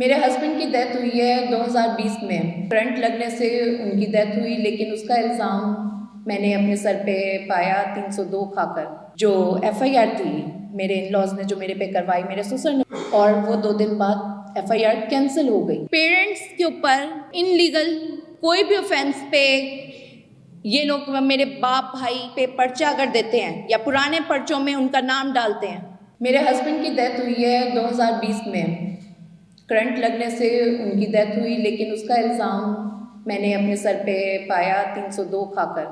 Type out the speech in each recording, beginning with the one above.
मेरे हस्बैंड की डेथ हुई है 2020 में। करंट लगने से उनकी डेथ हुई, लेकिन उसका इल्ज़ाम मैंने अपने सर पे पाया 302 खाकर। जो एफआईआर थी मेरे इन-लॉज़ ने जो मेरे पे करवाई, मेरे ससुर ने, और वो 2 दिन बाद एफआईआर कैंसिल हो गई। पेरेंट्स के ऊपर इनलीगल कोई भी ऑफेंस पे ये लोग मेरे बाप भाई पे पर्चा अगर देते हैं या पुराने पर्चों में उनका नाम डालते हैं। मेरे हस्बैंड की डेथ हुई है 2020 में। करंट लगने से उनकी डेथ हुई, लेकिन उसका इल्ज़ाम मैंने अपने सर पे पाया 302 खाकर।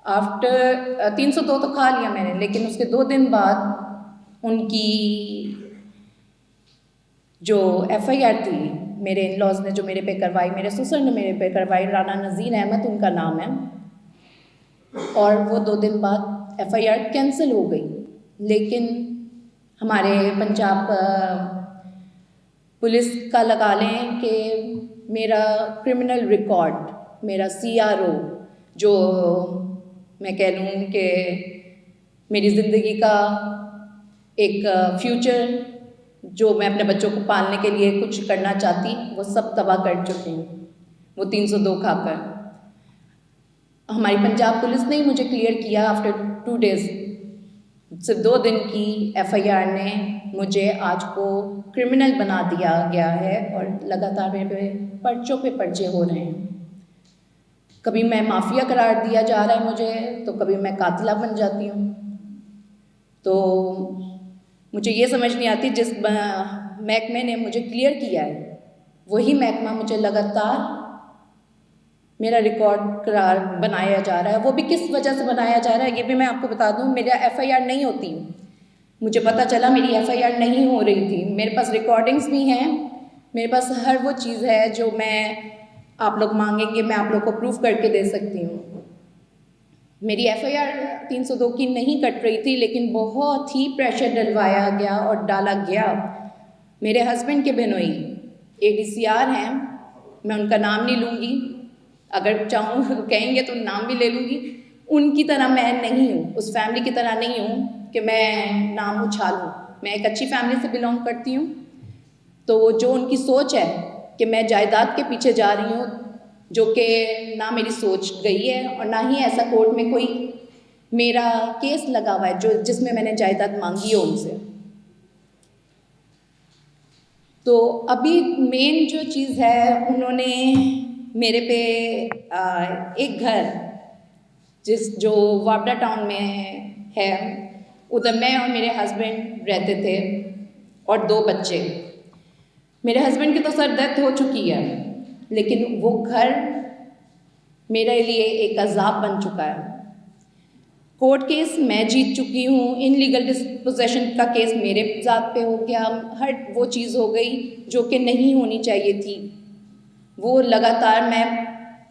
आफ्टर 302 तो खा लिया मैंने, लेकिन उसके 2 दिन बाद उनकी जो एफआईआर थी मेरे इन-लॉज़ ने जो मेरे पे करवाई, मेरे ससुर ने मेरे पे करवाई, राना नज़ीर अहमद उनका नाम है, और वो 2 दिन बाद एफआईआर कैंसिल हो गई। लेकिन हमारे पंजाब पुलिस का लगा लें कि मेरा क्रिमिनल रिकॉर्ड, मेरा सीआरओ, जो मैं कह लूँ कि मेरी ज़िंदगी का एक फ्यूचर जो मैं अपने बच्चों को पालने के लिए कुछ करना चाहती, वो सब तबाह कर चुकी हूँ, वो 302 खाकर। हमारी पंजाब पुलिस ने ही मुझे क्लियर किया आफ्टर 2 डेज़। सिर्फ 2 दिन की एफआईआर ने मुझे आज को क्रिमिनल बना दिया गया है, और लगातार मेरे पे पर्चों पे पर्चे हो रहे हैं। कभी मैं माफिया करार दिया जा रहा है मुझे, तो कभी मैं कातिला बन जाती हूँ। तो मुझे ये समझ नहीं आती, जिस महकमे ने मुझे क्लियर किया है वही महकमा मुझे लगातार मेरा रिकॉर्ड करार बनाया जा रहा है। वो भी किस वजह से बनाया जा रहा है ये भी मैं आपको बता दूं। मेरा एफआईआर नहीं होती, मुझे पता चला मेरी एफआईआर नहीं हो रही थी। मेरे पास रिकॉर्डिंग्स भी हैं, मेरे पास हर वो चीज़ है जो मैं आप लोग मांगेंगे मैं आप लोग को प्रूफ करके दे सकती हूँ। मेरी एफआईआर 302 की नहीं कट रही थी, लेकिन बहुत ही प्रेशर डलवाया गया और डाला गया। मेरे हस्बैंड के बहनोई एडीसीआर हैं, मैं उनका नाम नहीं लूँगी, अगर चाहूँ कहेंगे तो नाम भी ले लूँगी। उनकी तरह मैं नहीं हूँ, उस फैमिली की तरह नहीं हूँ कि मैं नाम उछालूँ। मैं एक अच्छी फैमिली से बिलोंग करती हूँ। तो जो उनकी सोच है कि मैं जायदाद के पीछे जा रही हूँ, जो कि ना मेरी सोच गई है और ना ही ऐसा कोर्ट में कोई मेरा केस लगा हुआ है जो जिसमें मैंने जायदाद मांगी हो उनसे। तो अभी मेन जो चीज़ है, उन्होंने मेरे पे एक घर जो वावड़ा टाउन में है, उधर मैं और मेरे हस्बैंड रहते थे और 2 बच्चे। मेरे हस्बैंड की तो सर डेथ हो चुकी है, लेकिन वो घर मेरे लिए एक अज़ाब बन चुका है। कोर्ट केस मैं जीत चुकी हूँ, इनलीगल डिस्पोजेशन का केस मेरे ज़ात पे हो गया, हर वो चीज़ हो गई जो कि नहीं होनी चाहिए थी, वो लगातार मैं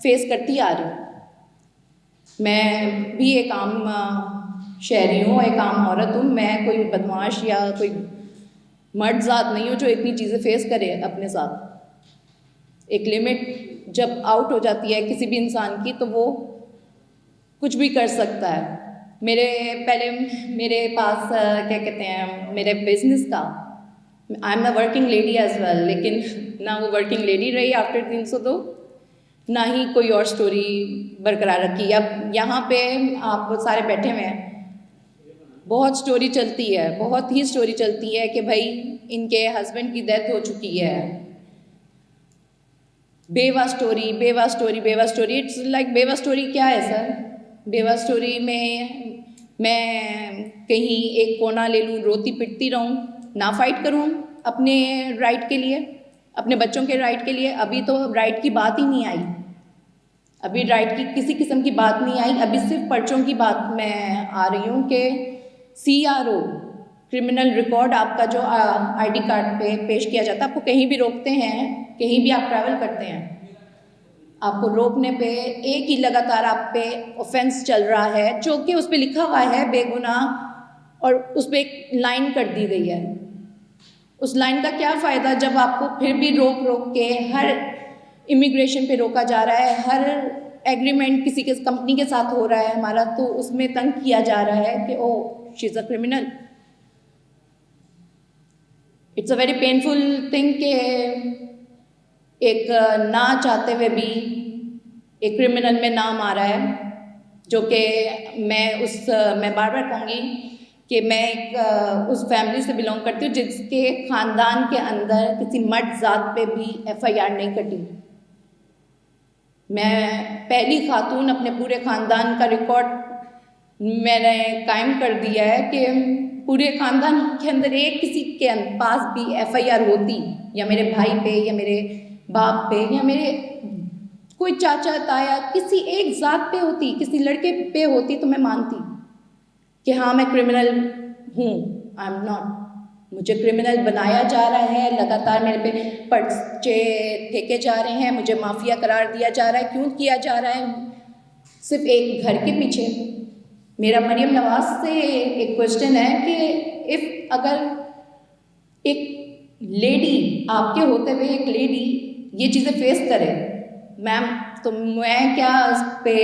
फेस करती आ रही हूँ। मैं भी एक आम शहरी हूँ, एक आम औरत हूँ, मैं कोई बदमाश या कोई मर्द ज़ात नहीं हूँ जो इतनी चीज़ें फेस करे अपने साथ। एक लिमिट जब आउट हो जाती है किसी भी इंसान की, तो वो कुछ भी कर सकता है। मेरे पास क्या कहते हैं, मेरे बिजनेस का, I am a working lady as well, लेकिन ना वो वर्किंग लेडी रही आफ्टर 302, ना ही कोई और स्टोरी बरकरार रखी। अब यहाँ पे आप सारे बैठे हुए हैं, बहुत स्टोरी चलती है, बहुत ही स्टोरी चलती है कि भाई इनके हस्बैंड की डेथ हो चुकी है। बेवा स्टोरी, बेवा स्टोरी, बेवा स्टोरी। इट्स लाइक बेवा स्टोरी क्या है सर? बेवा स्टोरी में मैं कहीं एक कोना ले लूँ, रोती पिटती रहूँ, ना फाइट करूँ अपने राइट के लिए, अपने बच्चों के राइट के लिए? अभी तो राइट की बात ही नहीं आई, अभी राइट की किसी किस्म की बात नहीं आई। अभी सिर्फ पर्चों की बात मैं आ रही हूँ कि सीआरओ, क्रिमिनल रिकॉर्ड आपका जो आईडी कार्ड पे पेश किया जाता है, आपको कहीं भी रोकते हैं, कहीं भी आप ट्रैवल करते हैं, आपको रोकने पे एक ही लगातार आप पे ऑफेंस चल रहा है जो कि उस पे लिखा हुआ है बेगुनाह, और उस पे एक लाइन कर दी गई है। उस लाइन का क्या फ़ायदा जब आपको फिर भी रोक के हर इमिग्रेशन पे रोका जा रहा है, हर एग्रीमेंट किसी के कंपनी के साथ हो रहा है हमारा, तो उसमें तंग किया जा रहा है कि oh she is a criminal. It's a very painful thing कि एक ना चाहते हुए भी एक क्रिमिनल में नाम आ रहा है, जो कि मैं बार बार कहूँगी कि मैं एक उस फैमिली से बिलोंग करती हूँ जिसके ख़ानदान के अंदर किसी मर्द ज़ात पे भी FIR नहीं कटी। मैं पहली खातून अपने पूरे ख़ानदान का रिकॉर्ड मैंने कायम कर दिया है कि पूरे ख़ानदान के अंदर एक किसी के पास भी FIR होती, या मेरे भाई पे या मेरे बाप पे या मेरे कोई चाचा ताया किसी एक ज़ात पे होती, किसी लड़के पे होती, तो मैं मानती कि हाँ मैं क्रिमिनल हूँ। I am not. मुझे क्रिमिनल बनाया जा रहा है, लगातार मेरे पे पर्चे फेंके जा रहे हैं, मुझे माफिया करार दिया जा रहा है। क्यों किया जा रहा है? सिर्फ एक घर के पीछे। मेरा मरियम नवाज से एक क्वेश्चन है कि अगर एक लेडी, आपके होते हुए एक लेडी ये चीज़ें फेस करे, मैम, तो मैं क्या इस पे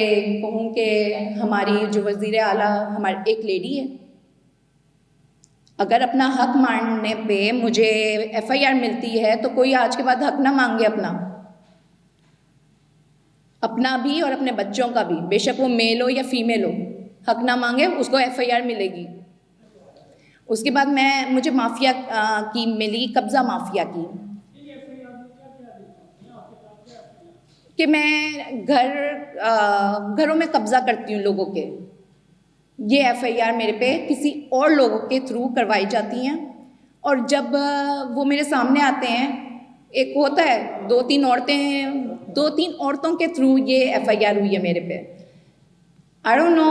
कहूँ कि हमारी जो वज़ीर आला हमारी एक लेडी है। अगर अपना हक मांगने पे मुझे FIR मिलती है तो कोई आज के बाद हक ना मांगे अपना भी और अपने बच्चों का भी, बेशक वो मेल हो या फीमेल हो, हक ना मांगे, उसको FIR मिलेगी। उसके बाद मुझे माफिया की मिली, कब्ज़ा माफिया की, कि मैं घरों में कब्ज़ा करती हूँ लोगों के। ये FIR मेरे पे किसी और लोगों के थ्रू करवाई जाती हैं, और जब वो मेरे सामने आते हैं, एक होता है 2-3 औरतों के थ्रू ये FIR हुई है मेरे पे। आई डोंट नो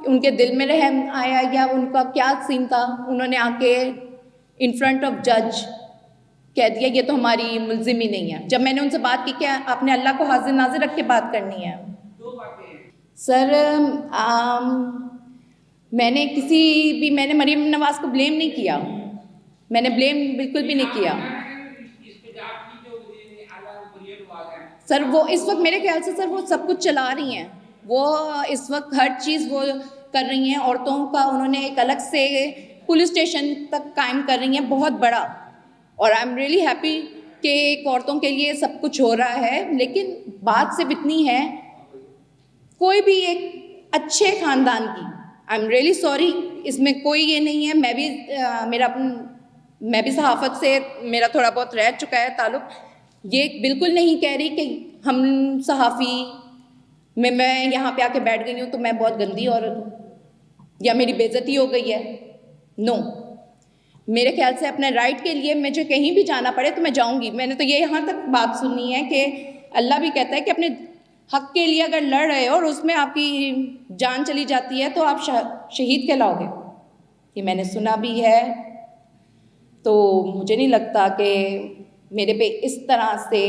उनके दिल में रहम आया या उनका क्या सीन था, उन्होंने आके इन फ्रंट ऑफ जज कह दिया ये तो हमारी मुलजिम ही नहीं है। जब मैंने उनसे बात की कि आपने अल्लाह को हाजिर नाजिर रख के बात करनी है। सर, मैंने मरीम नवाज को ब्लेम नहीं किया, मैंने ब्लेम बिल्कुल भी नहीं किया। सर वो इस वक्त मेरे ख्याल से सर वो सब कुछ चला रही हैं, वो इस वक्त हर चीज़ वो कर रही हैं। औरतों का उन्होंने एक अलग से पुलिस स्टेशन तक कायम कर रही हैं, बहुत बड़ा। और आई एम रियली हैप्पी कि एक औरतों के लिए सब कुछ हो रहा है। लेकिन बात सिर्फ इतनी है, कोई भी एक अच्छे ख़ानदान की, आई एम रियली सॉरी, इसमें कोई ये नहीं है। मैं भी सहाफ़त से मेरा थोड़ा बहुत रह चुका है ताल्लुक़। ये बिल्कुल नहीं कह रही कि हम सहाफ़ी मैं यहाँ पे आके बैठ गई हूँ तो मैं बहुत गंदी औरत हूँ या मेरी बेइज्जती हो गई है। नो, मेरे ख्याल से अपने राइट के लिए मुझे कहीं भी जाना पड़े तो मैं जाऊँगी। मैंने तो ये यहाँ तक बात सुनी है कि अल्लाह भी कहता है कि अपने हक़ के लिए अगर लड़ रहे हो और उसमें आपकी जान चली जाती है तो आप शहीद कहलाओगे। ये मैंने सुना भी है। तो मुझे नहीं लगता कि मेरे पे इस तरह से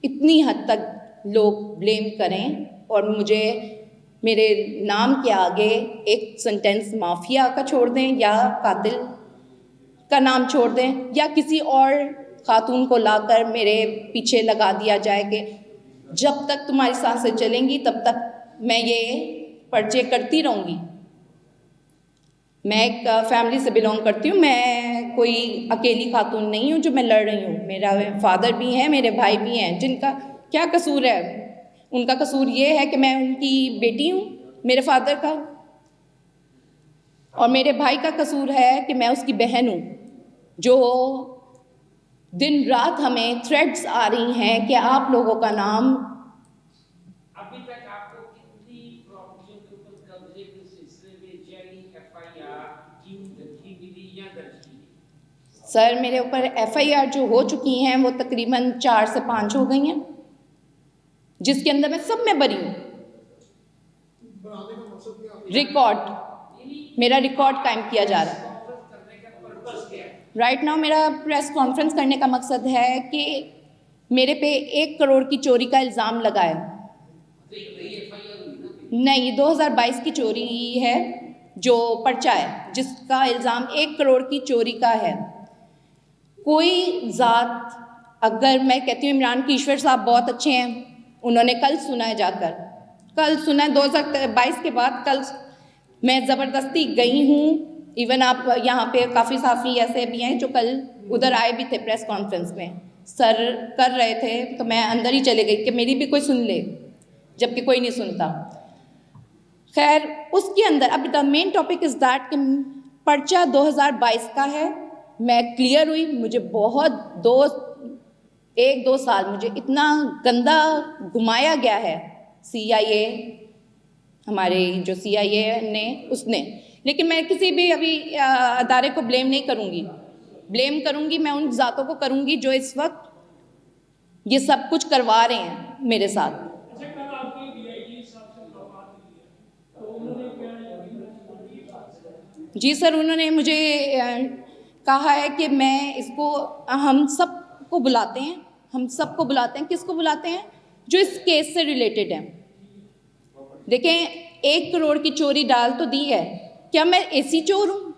इतनी हद तक लोग ब्लेम करें और मुझे मेरे नाम के आगे एक सेंटेंस माफिया का छोड़ दें या कातिल का नाम छोड़ दें या किसी और खातून को लाकर मेरे पीछे लगा दिया जाए कि जब तक तुम्हारी सांसें चलेंगी तब तक मैं ये पर्चे करती रहूँगी। मैं एक फैमिली से बिलोंग करती हूँ, मैं कोई अकेली खातून नहीं हूँ जो मैं लड़ रही हूँ। मेरा फादर भी हैं, मेरे भाई भी हैं, जिनका क्या कसूर है। उनका कसूर ये है कि मैं उनकी बेटी हूँ मेरे फादर का, और मेरे भाई का कसूर है कि मैं उसकी बहन हूँ, जो दिन रात हमें थ्रेट्स आ रही हैं कि आप लोगों का नाम। अभी तक आपको कितनी प्रॉपर्टियों के ऊपर कब्जे के सिलसिले में जेली FIR की या दर्ज की? सर मेरे ऊपर FIR जो हो चुकी हैं वो तकरीबन 4 से 5 हो गई हैं, जिसके अंदर मैं सब में बरी हूँ। मेरा रिकॉर्ड कायम किया जा रहा है। राइट नाउ मेरा प्रेस कॉन्फ्रेंस करने का मकसद है कि मेरे पे 1 करोड़ की चोरी का इल्ज़ाम लगा है। नहीं, 2022 की चोरी है जो पर्चा है, जिसका इल्ज़ाम 1 करोड़ की चोरी का है। कोई ज़ात, अगर मैं कहती हूँ इमरान ईश्वर साहब बहुत अच्छे हैं, उन्होंने कल सुना है, जाकर कल सुना है 2022 के बाद। कल मैं ज़बरदस्ती गई हूँ इवन आप यहाँ पे काफ़ी साफी ऐसे भी हैं जो कल उधर आए भी थे प्रेस कॉन्फ्रेंस में, सर कर रहे थे तो मैं अंदर ही चले गई कि मेरी भी कोई सुन ले, जबकि कोई नहीं सुनता। खैर उसके अंदर अब the main topic is that कि पर्चा 2022 का है, मैं क्लियर हुई, मुझे बहुत 1-2 साल मुझे इतना गंदा घुमाया गया है CIA, हमारे जो CIA ने उसने, लेकिन मैं किसी भी अभी अदारे को ब्लेम नहीं करूँगी। ब्लेम करूँगी मैं उन ज़ातों को करूँगी जो इस वक्त ये सब कुछ करवा रहे हैं मेरे साथ। जी सर, उन्होंने मुझे कहा है कि मैं इसको हम सबको बुलाते हैं, हम सबको बुलाते हैं। किसको बुलाते हैं? जो इस केस से रिलेटेड हैं। देखें 1 करोड़ की चोरी डाल तो दी है, क्या मैं AC चोर हूँ?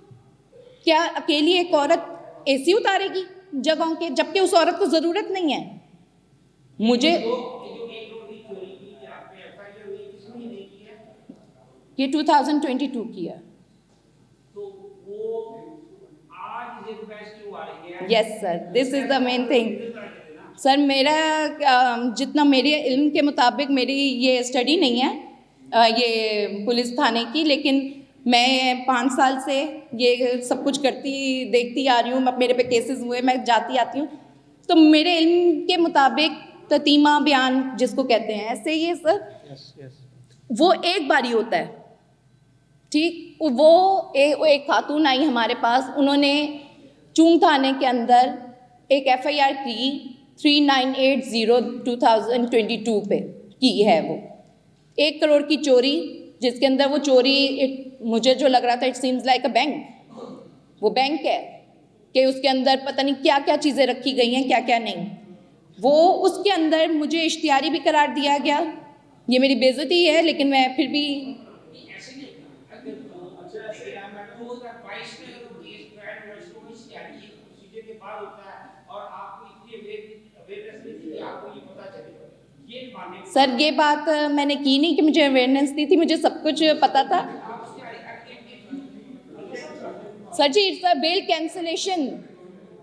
क्या अकेली एक औरत AC उतारेगी जगहों के, जबकि उस औरत को ज़रूरत नहीं है? मुझे ये 2022 की है। Yes sir, this is the main thing. Sir मेरा जितना मेरे इल्म के मुताबिक मेरी ये स्टडी नहीं है ये पुलिस थाने की, लेकिन मैं 5 साल से ये सब कुछ करती देखती आ रही हूँ। मेरे पे केसेस हुए, मैं जाती आती हूँ, तो मेरे इल्म के मुताबिक ततीमा बयान जिसको कहते हैं, ऐसे ही है सर। वो एक बार ही होता है, ठीक। वो एक खातून आई हमारे पास, उन्होंने चूंग थाने के अंदर एक FIR की 3980/2022 पे की है। वो 1 करोड़ की चोरी, जिसके अंदर वो चोरी मुझे जो लग रहा था it seems like a bank. वो बैंक है कि उसके अंदर पता नहीं क्या क्या चीज़ें रखी गई हैं, क्या क्या नहीं। वो उसके अंदर मुझे इश्तिहारी भी करार दिया गया। ये मेरी बेइज्जती है, लेकिन मैं फिर भी सर ये बात मैंने की नहीं कि मुझे अवेयरनेस दी थी, मुझे सब कुछ पता था। Sir ji it's a bail cancellation,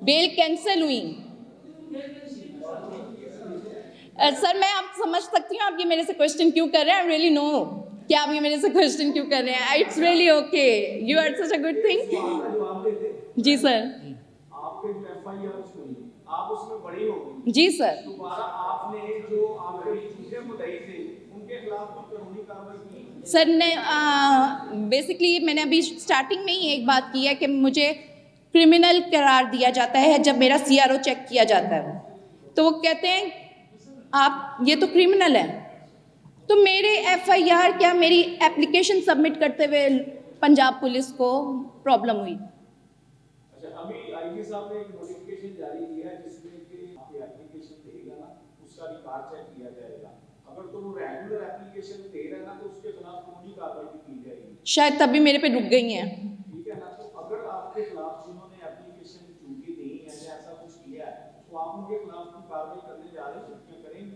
bail cancel हुई। सर मैं आप समझ सकती हूँ आप ये मेरे से क्वेश्चन क्यों कर रहे हैं। आई रियली नो कि आप ये मेरे से क्वेश्चन क्यों कर रहे हैं। It's really okay, you are such a good thing. जी सर। आपके जो FIR हुई, आप उसमें बड़ी हो गई। जी सर। दोबारा आपने जो आपके दूसरे मुद्दई थे उनके खिलाफ कोई कानूनी कार्रवाई की? सर ने बेसिकली मैंने अभी स्टार्टिंग में ही एक बात की है कि मुझे क्रिमिनल करार दिया जाता है जब मेरा CRO चेक किया जाता है, तो वो कहते हैं आप ये तो क्रिमिनल है। तो मेरे FIR क्या मेरी एप्लीकेशन सबमिट करते हुए पंजाब पुलिस को प्रॉब्लम हुई। अच्छा, अभी IG साहब ने एक नोटिफिकेशन जारी किया है जिसमें कि आप एप्लीकेशन देगा ना उसका रिकॉर्ड चेक किया जाएगा। अगर तो वो रेगुलर एप्लीकेशन दे रहा है ना तो उसके खिलाफ कानूनी कार्रवाई भी की जाएगी। शायद तभी मेरे पे रुक गई हैं। ठीक है ना, तो अगर आपके खिलाफ जिन्होंने एप्लीकेशन झूठी दी है या ऐसा कुछ किया है तो आप उनके खिलाफ कोई कार्रवाई करने जा रहे हैं, क्या करेंगे?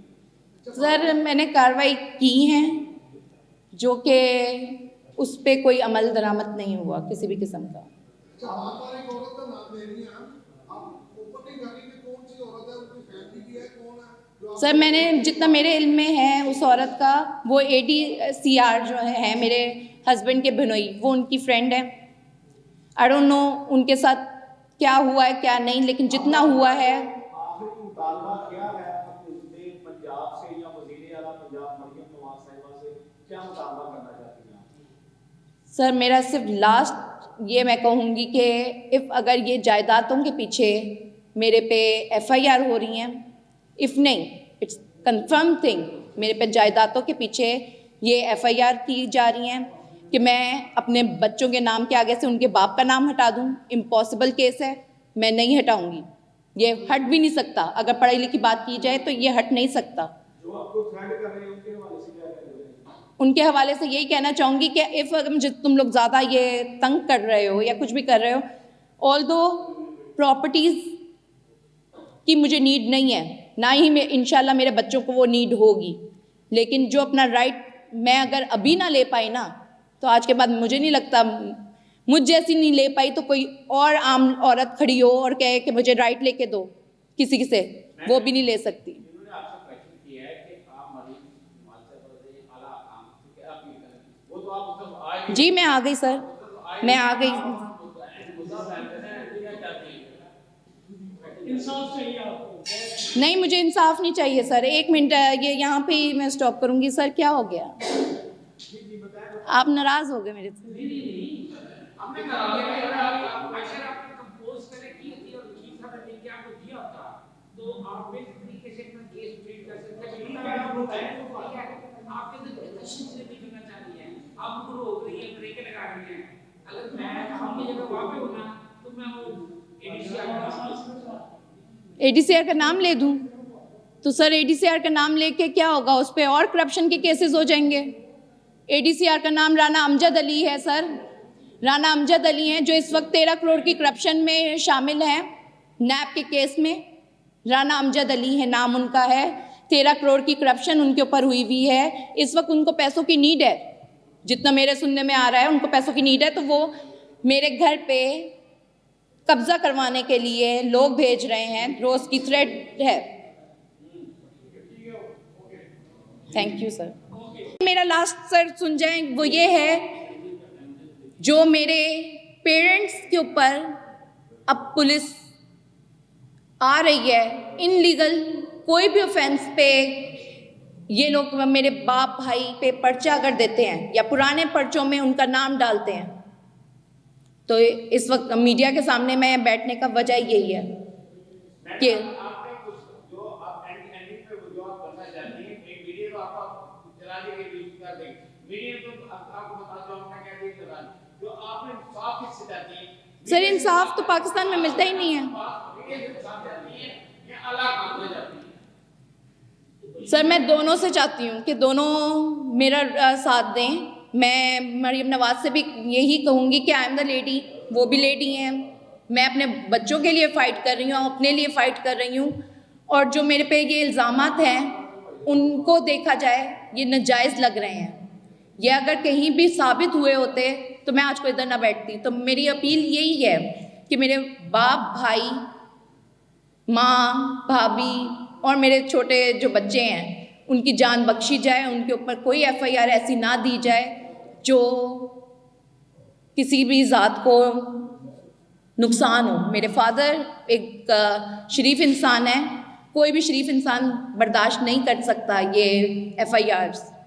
सर मैंने कार्रवाई की है जो कि उस पर कोई अमल दरामद नहीं हुआ किसी भी किस्म का। सर मैंने जितना मेरे इल्म में है उस औरत का, वो ADCR जो है मेरे हस्बैंड के बिनोई, वो उनकी फ्रेंड है। आई डोंट नो उनके साथ क्या हुआ है क्या नहीं, लेकिन जितना हुआ है। आपने मुतालबा किया है पंजाब से या वज़ीर आला पंजाब मरियम नवाज साहिबा से, क्या मुतालबा करना चाहती हैं आप? सर मेरा सिर्फ लास्ट ये मैं कहूँगी कि इफ़ अगर ये जायदादों के पीछे मेरे पे FIR हो रही हैं, इफ़ नहीं इट्स कंफर्म थिंग मेरे पे जायदादों के पीछे ये FIR की जा रही हैं कि मैं अपने बच्चों के नाम के आगे से उनके बाप का नाम हटा दूँ, इम्पॉसिबल केस है, मैं नहीं हटाऊँगी। ये हट भी नहीं सकता, अगर पढ़ाई लिखी बात की जाए तो ये हट नहीं सकता। जो आपको थ्रेट कर रहे हैं उनके हवाले से क्या कह रहे हैं? उनके हवाले से यही कहना चाहूँगी कि इफ़ अगर मुझे तुम लोग ज़्यादा ये तंग कर रहे हो या कुछ भी कर रहे हो, ऑल्दो प्रॉपर्टीज़ की मुझे नीड नहीं है, ना ही मैं इंशाल्लाह मेरे बच्चों को वो नीड होगी, लेकिन जो अपना राइट मैं अगर अभी ना ले पाई ना, तो आज के बाद मुझे नहीं लगता मुझ जैसी नहीं ले पाई तो कोई और आम औरत खड़ी हो और कहे कि मुझे राइट लेके दो किसी से, वो भी नहीं ले सकती। इन्होंने आपसे क्वेश्चन किया है कि आप मरीज हिमाचल प्रदेश आला काम ठीक है आप ये करें, वो तो आप मतलब आए जी मैं आ गई सर, मैं आ गई। इंसाफ चाहिए आपको। नहीं मुझे इंसाफ नहीं चाहिए सर, 1 मिनट ये यहाँ पे ही मैं स्टॉप करूँगी। सर क्या हो गया, आप नाराज़ हो गए मेरे से? आपने कहा अगर आपने कंपोज करके की थी और ठीक था लेके आपको दिया था तो आप इस तरीके से अपना केस ट्रीट कर सकते हैं। आपके अंदर क्वेश्चन से भी करना चाहिए, आप उनको रोक रही है, ब्रेक लगा रही है। अगर मैं आपकी जगह वहां पे होना तो मैं वो एडीसीआर का नाम ले दूं तो सर एडीसीआर का नाम लेके क्या होगा, उस पर और करप्शन के केसेस हो जाएंगे। एडीसीआर का नाम राना अमजद अली है सर, राना अमजद अली हैं जो इस वक्त 13 करोड़ की करप्शन में शामिल हैं। नैब के केस में राना अमजद अली है नाम उनका है, 13 करोड़ की करप्शन उनके ऊपर हुई हुई है। इस वक्त उनको पैसों की नीड है, जितना मेरे सुनने में आ रहा है उनको पैसों की नीड है, तो वो मेरे घर पे कब्जा करवाने के लिए लोग भेज रहे हैं, रोज की थ्रेट है। Thank you sir. मेरा लास्ट सर सुन जाएं, वो ये है जो मेरे पेरेंट्स के ऊपर अब पुलिस आ रही है इनलीगल कोई भी ऑफेंस पे, ये लोग मेरे बाप भाई पे पर्चा अगर देते हैं या पुराने पर्चों में उनका नाम डालते हैं, तो इस वक्त मीडिया के सामने मैं बैठने का वजह यही है कि आपने कुछ जो आप एंडिंग पे जो आप करना चाहती हैं एक वीडियो को आप चला देंगे यूज कर देंगे मीडिया तो आपको बता दो आपने क्या दिया चला जो आपने इंसाफ किससे चाहती है सर इंसाफ तो पाकिस्तान में मिलता ही नहीं है मीडिया से इंसाफ चाहती है या अलग काम में जाती है? सर मैं दोनों से चाहती हूँ कि दोनों मेरा साथ दें। मैं मरीम नवाज से भी यही कहूँगी कि आई एम द लेडी, वो भी लेडी हैं, मैं अपने बच्चों के लिए फ़ाइट कर रही हूँ, अपने लिए फ़ाइट कर रही हूँ, और जो मेरे पे ये इल्ज़ामात हैं उनको देखा जाए ये नाजायज़ लग रहे हैं। ये अगर कहीं भी साबित हुए होते तो मैं आज को इधर ना बैठती। तो मेरी अपील यही है कि मेरे बाप भाई माँ भाभी और मेरे छोटे जो बच्चे हैं उनकी जान बख्शी जाए, उनके ऊपर कोई एफआईआर ऐसी ना दी जाए जो किसी भी ज़ात को नुकसान हो। मेरे फादर एक शरीफ इंसान है, कोई भी शरीफ इंसान बर्दाश्त नहीं कर सकता ये एफआईआर्स।